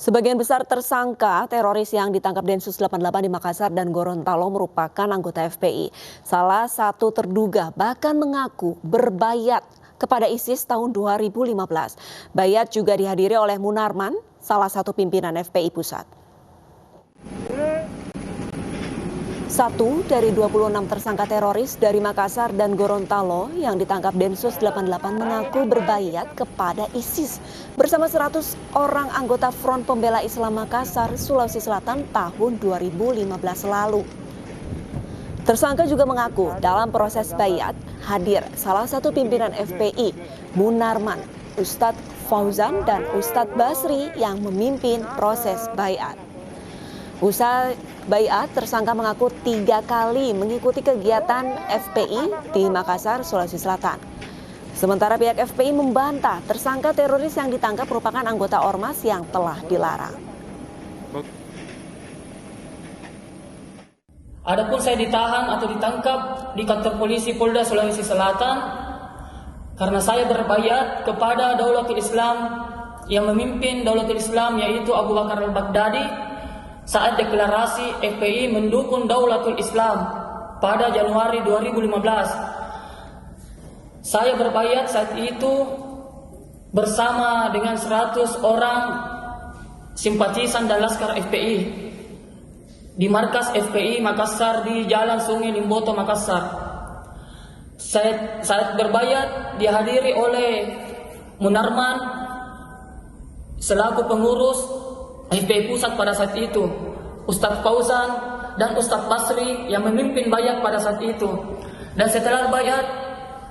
Sebagian besar tersangka teroris yang ditangkap Densus 88 di Makassar dan Gorontalo merupakan anggota FPI. Salah satu terduga bahkan mengaku berbayat kepada ISIS tahun 2015. Bayat juga dihadiri oleh Munarman, salah satu pimpinan FPI Pusat. Satu dari 26 tersangka teroris dari Makassar dan Gorontalo yang ditangkap Densus 88 mengaku berbayat kepada ISIS bersama 100 orang anggota Front Pembela Islam Makassar, Sulawesi Selatan tahun 2015 lalu. Tersangka juga mengaku dalam proses bayat hadir salah satu pimpinan FPI, Munarman, Ustadz Fauzan dan Ustadz Basri yang memimpin proses bayat. Usai bayat, tersangka mengaku 3 kali mengikuti kegiatan FPI di Makassar, Sulawesi Selatan. Sementara pihak FPI membantah tersangka teroris yang ditangkap merupakan anggota ormas yang telah dilarang. Adapun saya ditahan atau ditangkap di kantor polisi Polda Sulawesi Selatan karena saya berbayat kepada Daulatul Islam yang memimpin Daulatul Islam yaitu Abu Bakar Al-Baghdadi saat deklarasi FPI mendukung Daulatul Islam pada Januari 2015. Saya berbayat saat itu bersama dengan 100 orang simpatisan dan laskar FPI di markas FPI Makassar di Jalan Sungai Limboto, Makassar. Saat berbayat dihadiri oleh Munarman selaku pengurus FPI Pusat pada saat itu, Ustadz Fauzan dan Ustadz Basri yang memimpin bayat pada saat itu. Dan setelah bayat,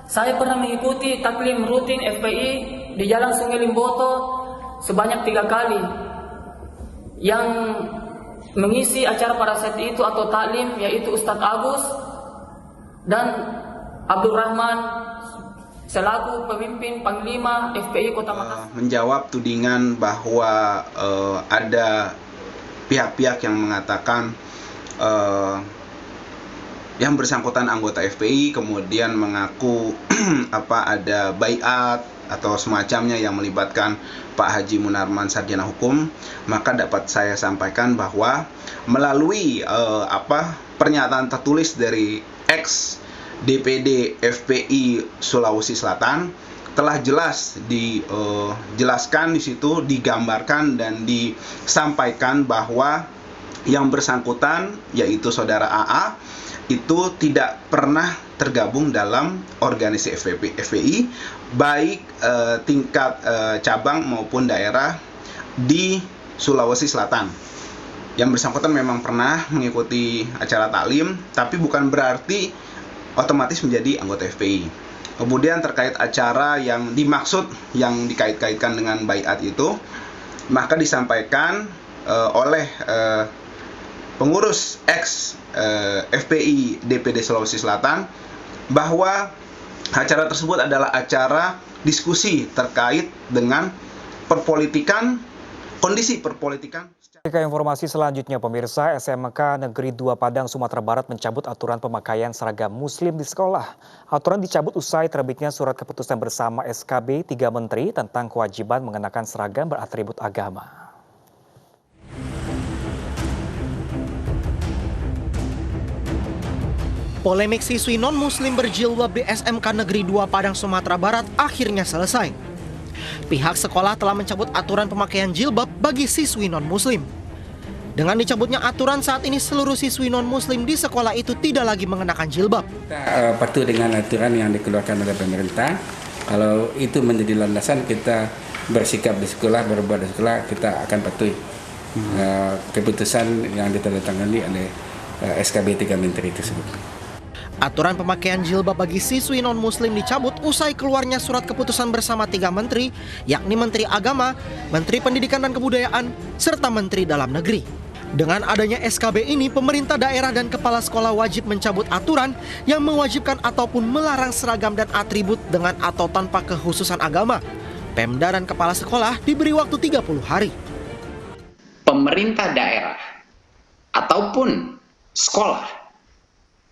saya pernah mengikuti taklim rutin FPI di Jalan Sungai Limboto sebanyak 3 kali. Yang mengisi acara pada saat itu atau taklim yaitu Ustadz Agus dan Abdul Rahman selaku pemimpin Panglima FPI Kota Makassar. Menjawab tudingan bahwa ada pihak-pihak yang mengatakan yang bersangkutan anggota FPI kemudian mengaku ada baiat atau semacamnya yang melibatkan Pak Haji Munarman Sarjana Hukum, maka dapat saya sampaikan bahwa melalui pernyataan tertulis dari ex DPD FPI Sulawesi Selatan telah jelas dijelaskan di situ, digambarkan dan disampaikan bahwa yang bersangkutan yaitu saudara AA itu tidak pernah tergabung dalam organisasi FPI baik tingkat cabang maupun daerah di Sulawesi Selatan. Yang bersangkutan memang pernah mengikuti acara taklim, tapi bukan berarti otomatis menjadi anggota FPI. Kemudian terkait acara yang dimaksud yang dikait-kaitkan dengan baiat itu, maka disampaikan oleh pengurus ex FPI DPD Sulawesi Selatan bahwa acara tersebut adalah acara diskusi terkait dengan kondisi perpolitikan. Ke informasi selanjutnya, pemirsa, SMK Negeri 2 Padang, Sumatera Barat mencabut aturan pemakaian seragam muslim di sekolah. Aturan dicabut usai terbitnya surat keputusan bersama SKB 3 Menteri tentang kewajiban mengenakan seragam beratribut agama. Polemik siswi non-muslim berjilbab di SMK Negeri 2 Padang, Sumatera Barat akhirnya selesai. Pihak sekolah telah mencabut aturan pemakaian jilbab bagi siswi non-muslim. Dengan dicabutnya aturan, saat ini seluruh siswi non-muslim di sekolah itu tidak lagi mengenakan jilbab. Kita patuh dengan aturan yang dikeluarkan oleh pemerintah. Kalau itu menjadi landasan kita bersikap di sekolah, berbuat di sekolah, kita akan patuhi keputusan yang ditandatangani oleh SKB 3 Menteri tersebut. Aturan pemakaian jilbab bagi siswi non-muslim dicabut usai keluarnya surat keputusan bersama 3 menteri, yakni Menteri Agama, Menteri Pendidikan dan Kebudayaan, serta Menteri Dalam Negeri. Dengan adanya SKB ini, pemerintah daerah dan kepala sekolah wajib mencabut aturan yang mewajibkan ataupun melarang seragam dan atribut dengan atau tanpa kekhususan agama. Pemda dan kepala sekolah diberi waktu 30 hari. Pemerintah daerah ataupun sekolah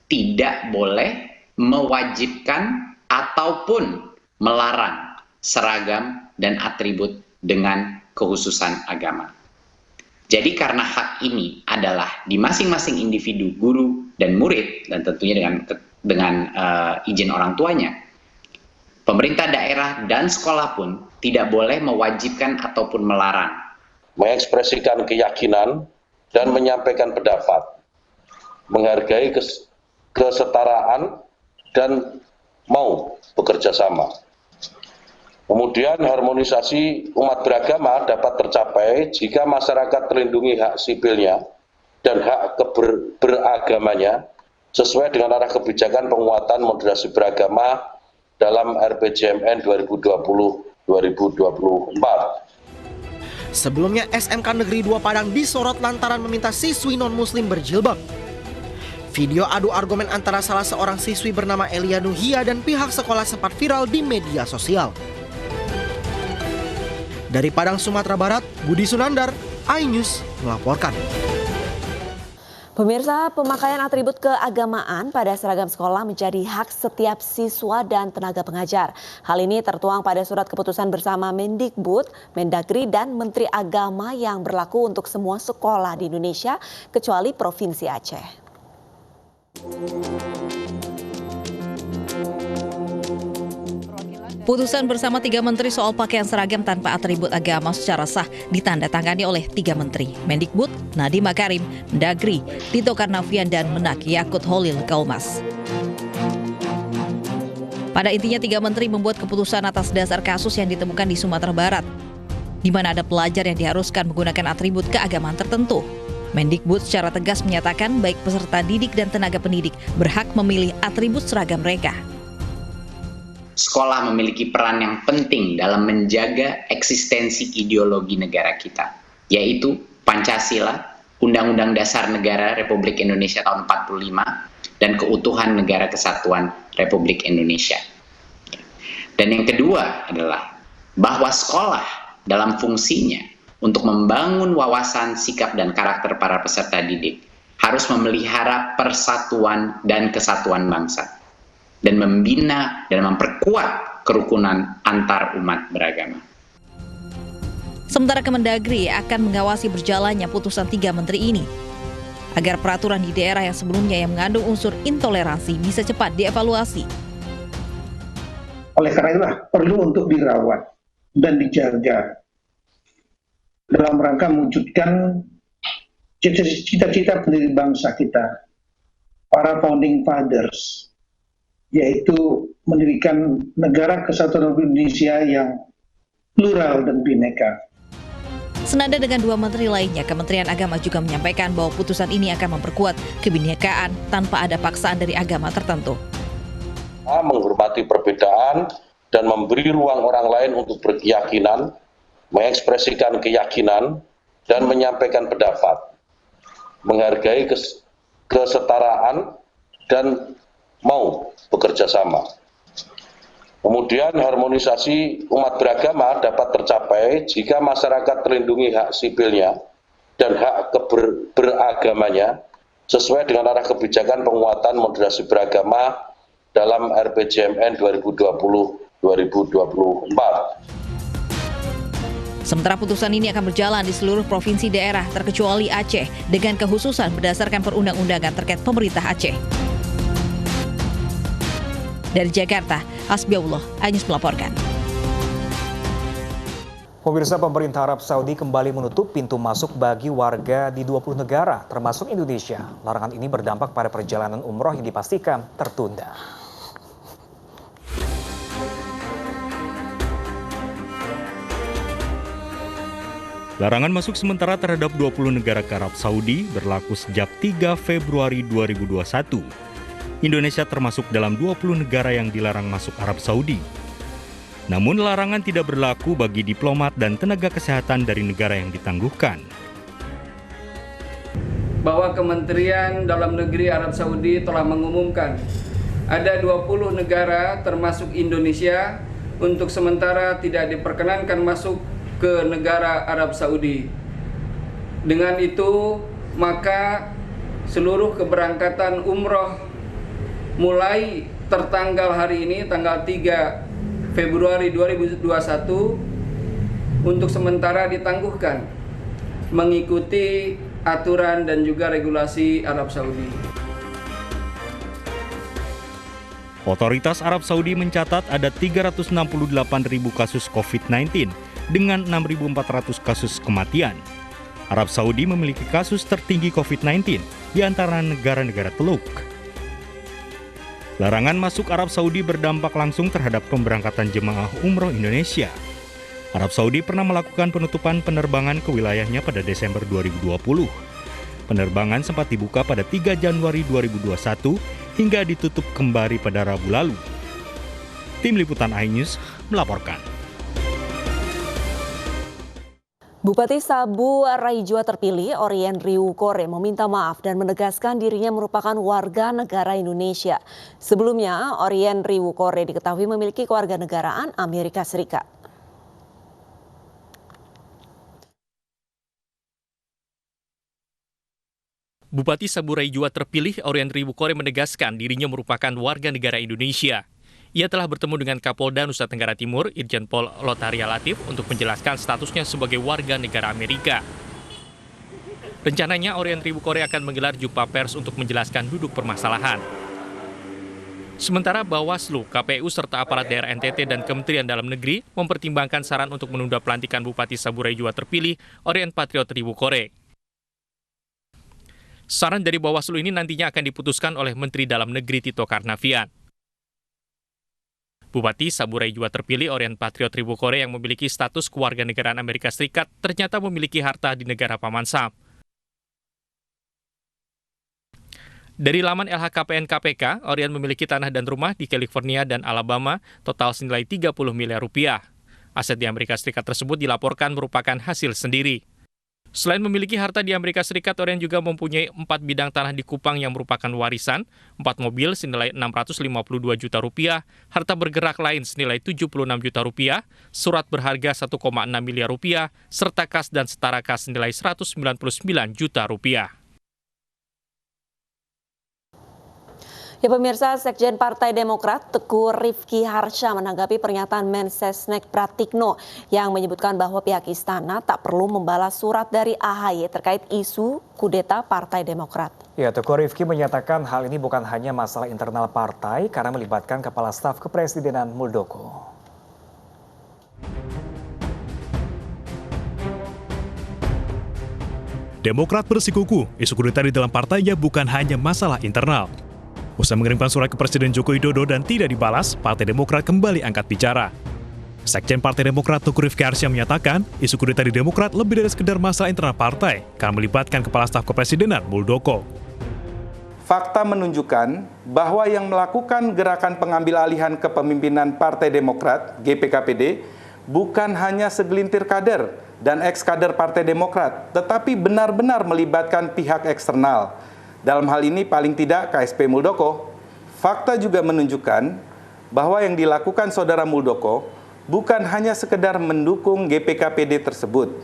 tidak boleh mewajibkan ataupun melarang seragam dan atribut dengan kekhususan agama. Jadi karena hak ini adalah di masing-masing individu, guru dan murid, dan tentunya dengan izin orang tuanya, pemerintah daerah dan sekolah pun tidak boleh mewajibkan ataupun melarang. Mengekspresikan keyakinan dan menyampaikan pendapat, menghargai kesetaraan dan mau bekerja sama. Kemudian harmonisasi umat beragama dapat tercapai jika masyarakat terlindungi hak sipilnya dan hak beragamanya sesuai dengan arah kebijakan penguatan moderasi beragama dalam RPJMN 2020-2024. Sebelumnya SMK Negeri 2 Padang disorot lantaran meminta siswi non-muslim berjilbab. Video adu argumen antara salah seorang siswi bernama Elia Nuhia dan pihak sekolah sempat viral di media sosial. Dari Padang, Sumatera Barat, Budi Sunandar, iNews melaporkan. Pemirsa, pemakaian atribut keagamaan pada seragam sekolah menjadi hak setiap siswa dan tenaga pengajar. Hal ini tertuang pada surat keputusan bersama Mendikbud, Mendagri, dan Menteri Agama yang berlaku untuk semua sekolah di Indonesia kecuali Provinsi Aceh. Putusan bersama 3 menteri soal pakaian seragam tanpa atribut agama secara sah ditandatangani oleh 3 menteri, Mendikbud, Nadiem Makarim, Mendagri, Tito Karnavian, dan Menak Yakut Holil Kaumas. Pada intinya 3 menteri membuat keputusan atas dasar kasus yang ditemukan di Sumatera Barat, di mana ada pelajar yang diharuskan menggunakan atribut keagamaan tertentu. Mendikbud secara tegas menyatakan baik peserta didik dan tenaga pendidik berhak memilih atribut seragam mereka. Sekolah memiliki peran yang penting dalam menjaga eksistensi ideologi negara kita, yaitu Pancasila, Undang-Undang Dasar Negara Republik Indonesia tahun 45, dan keutuhan Negara Kesatuan Republik Indonesia. Dan yang kedua adalah bahwa sekolah dalam fungsinya untuk membangun wawasan, sikap, dan karakter para peserta didik harus memelihara persatuan dan kesatuan bangsa, dan membina dan memperkuat kerukunan antar umat beragama. Sementara Kemendagri akan mengawasi berjalannya putusan 3 menteri ini, agar peraturan di daerah yang sebelumnya yang mengandung unsur intoleransi bisa cepat dievaluasi. Oleh karena itulah perlu untuk dirawat dan dijaga dalam rangka mewujudkan cita-cita pendiri bangsa kita, para founding fathers, yaitu mendirikan negara kesatuan Republik Indonesia yang plural dan bineka. Senada dengan 2 menteri lainnya, Kementerian Agama juga menyampaikan bahwa putusan ini akan memperkuat kebinekaan tanpa ada paksaan dari agama tertentu. Menghormati perbedaan dan memberi ruang orang lain untuk berkeyakinan, mengekspresikan keyakinan dan menyampaikan pendapat, menghargai kesetaraan dan mau bekerja sama. Kemudian harmonisasi umat beragama dapat tercapai jika masyarakat terlindungi hak sipilnya dan hak beragamanya sesuai dengan arah kebijakan penguatan moderasi beragama dalam RPJMN 2020-2024. Sementara putusan ini akan berjalan di seluruh provinsi daerah terkecuali Aceh dengan kekhususan berdasarkan perundang-undangan terkait pemerintah Aceh. Dari Jakarta, Hasbiullah, iNews melaporkan. Pemirsa, pemerintah Arab Saudi kembali menutup pintu masuk bagi warga di 20 negara, termasuk Indonesia. Larangan ini berdampak pada perjalanan umroh yang dipastikan tertunda. Larangan masuk sementara terhadap 20 negara ke Arab Saudi berlaku sejak 3 Februari 2021. Indonesia termasuk dalam 20 negara yang dilarang masuk Arab Saudi. Namun larangan tidak berlaku bagi diplomat dan tenaga kesehatan dari negara yang ditangguhkan. Bahwa Kementerian Dalam Negeri Arab Saudi telah mengumumkan ada 20 negara termasuk Indonesia untuk sementara tidak diperkenankan masuk ke negara Arab Saudi. Dengan itu, maka seluruh keberangkatan umroh mulai tertanggal hari ini, tanggal 3 Februari 2021, untuk sementara ditangguhkan. mengikuti aturan dan juga regulasi Arab Saudi. Otoritas Arab Saudi mencatat ada 368.000 kasus COVID-19 dengan 6.400 kasus kematian. Arab Saudi memiliki kasus tertinggi COVID-19 di antara negara-negara Teluk. Larangan masuk Arab Saudi berdampak langsung terhadap pemberangkatan jemaah umroh Indonesia. Arab Saudi pernah melakukan penutupan penerbangan ke wilayahnya pada Desember 2020. Penerbangan sempat dibuka pada 3 Januari 2021 hingga ditutup kembali pada Rabu lalu. Tim Liputan iNews melaporkan. Bupati Sabu Raijua terpilih, Orien Riwukore, meminta maaf dan menegaskan dirinya merupakan warga negara Indonesia. Sebelumnya, Orien Riwukore diketahui memiliki kewarganegaraan Amerika Serikat. Bupati Sabu Raijua terpilih, Orien Riwukore menegaskan dirinya merupakan warga negara Indonesia. Ia telah bertemu dengan Kapolda Nusa Tenggara Timur, Irjen Pol Lotaria Latif, untuk menjelaskan statusnya sebagai warga negara Amerika. Rencananya, Orien Riwukore akan menggelar jumpa pers untuk menjelaskan duduk permasalahan. Sementara Bawaslu, KPU, serta aparat daerah NTT dan Kementerian Dalam Negeri mempertimbangkan saran untuk menunda pelantikan Bupati Sabu Raijua terpilih, Orien Patriot Riwukore. Saran dari Bawaslu ini nantinya akan diputuskan oleh Menteri Dalam Negeri Tito Karnavian. Bupati Sabu Raijua terpilih, Orien Patriot Riwukore, yang memiliki status kewarganegaraan Amerika Serikat ternyata memiliki harta di negara Paman Sam. Dari laman LHKPN KPK, Orien memiliki tanah dan rumah di California dan Alabama, total senilai 30 miliar rupiah. Aset di Amerika Serikat tersebut dilaporkan merupakan hasil sendiri. Selain memiliki harta di Amerika Serikat, Orien juga mempunyai 4 bidang tanah di Kupang yang merupakan warisan, 4 mobil senilai 652 juta rupiah, harta bergerak lain senilai 76 juta rupiah, surat berharga 1,6 miliar rupiah, serta kas dan setara kas senilai 199 juta rupiah. Ya pemirsa, Sekjen Partai Demokrat Teguh Rifki Harsha menanggapi pernyataan Mensesnek Pratikno yang menyebutkan bahwa pihak istana tak perlu membalas surat dari AHY terkait isu kudeta Partai Demokrat. Ya, Teguh Rifki menyatakan hal ini bukan hanya masalah internal partai karena melibatkan Kepala Staf Kepresidenan Muldoko. Demokrat bersikukuh, isu kudeta di dalam partainya bukan hanya masalah internal. Usai mengirimkan surat ke Presiden Joko Widodo dan tidak dibalas, Partai Demokrat kembali angkat bicara. Sekjen Partai Demokrat Teguh Rifki Harsha menyatakan, isu kudeta di Demokrat lebih dari sekedar masalah internal partai, karena melibatkan Kepala Staf Kepresidenan Muldoko. Fakta menunjukkan bahwa yang melakukan gerakan pengambil alihan kepemimpinan Partai Demokrat, GPKPD, bukan hanya segelintir kader dan ex-kader Partai Demokrat, tetapi benar-benar melibatkan pihak eksternal. Dalam hal ini paling tidak KSP Muldoko. Fakta juga menunjukkan bahwa yang dilakukan saudara Muldoko bukan hanya sekedar mendukung GPKPD tersebut,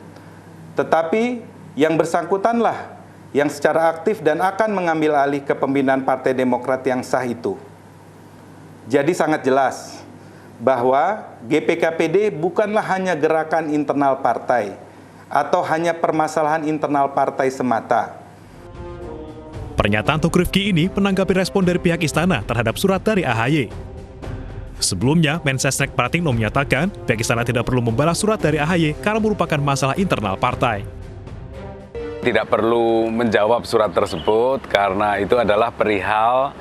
tetapi yang bersangkutanlah yang secara aktif dan akan mengambil alih kepemimpinan Partai Demokrat yang sah itu. Jadi sangat jelas bahwa GPKPD bukanlah hanya gerakan internal partai atau hanya permasalahan internal partai semata. Pernyataan Teguh Rifki ini menanggapi respon dari pihak istana terhadap surat dari AHY. Sebelumnya, Mensesnek Pratikno menyatakan pihak istana tidak perlu membalas surat dari AHY karena merupakan masalah internal partai. Tidak perlu menjawab surat tersebut karena itu adalah perihal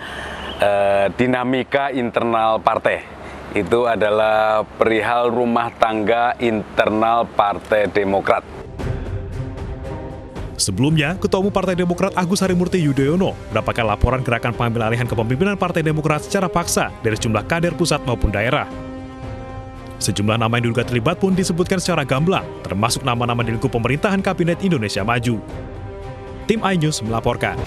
dinamika internal partai. Itu adalah perihal rumah tangga internal Partai Demokrat. Sebelumnya, Ketua Umum Partai Demokrat Agus Harimurti Yudhoyono mendapatkan laporan gerakan pengambil alihan kepemimpinan Partai Demokrat secara paksa dari sejumlah kader pusat maupun daerah. Sejumlah nama yang diduga terlibat pun disebutkan secara gamblang, termasuk nama-nama di lingkup pemerintahan Kabinet Indonesia Maju. Tim iNews melaporkan.